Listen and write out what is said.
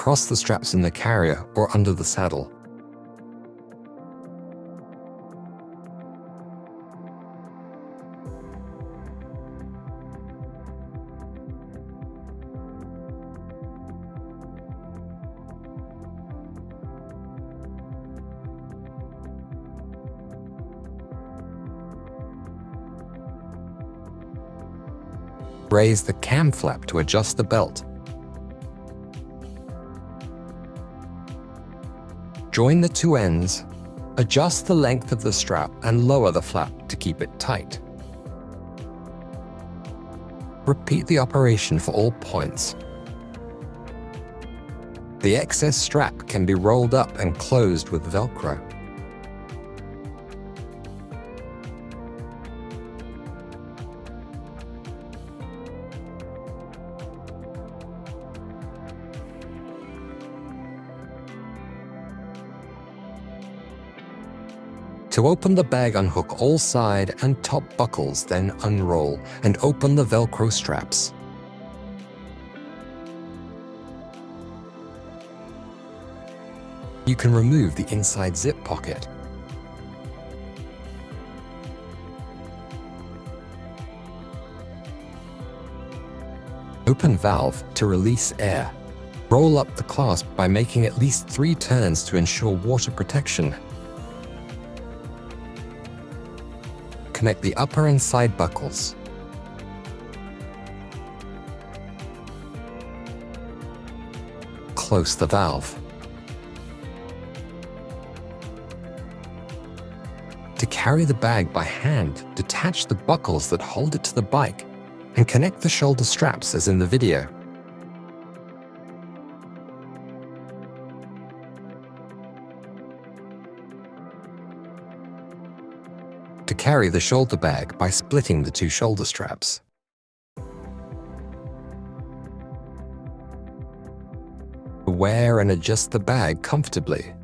across the straps in the carrier or under the saddle. Raise the cam flap to adjust the belt. Join the two ends, adjust the length of the strap and lower the flap to keep it tight. Repeat the operation for all points. The excess strap can be rolled up and closed with Velcro. To open the bag, unhook all side and top buckles, then unroll and open the Velcro straps. You can remove the inside zip pocket. Open valve to release air. Roll up the clasp by making at least 3 turns to ensure water protection. Connect the upper and side buckles. Close the valve. To carry the bag by hand, detach the buckles that hold it to the bike and connect the shoulder straps as in the video. To carry the shoulder bag by splitting the 2 shoulder straps. Wear and adjust the bag comfortably.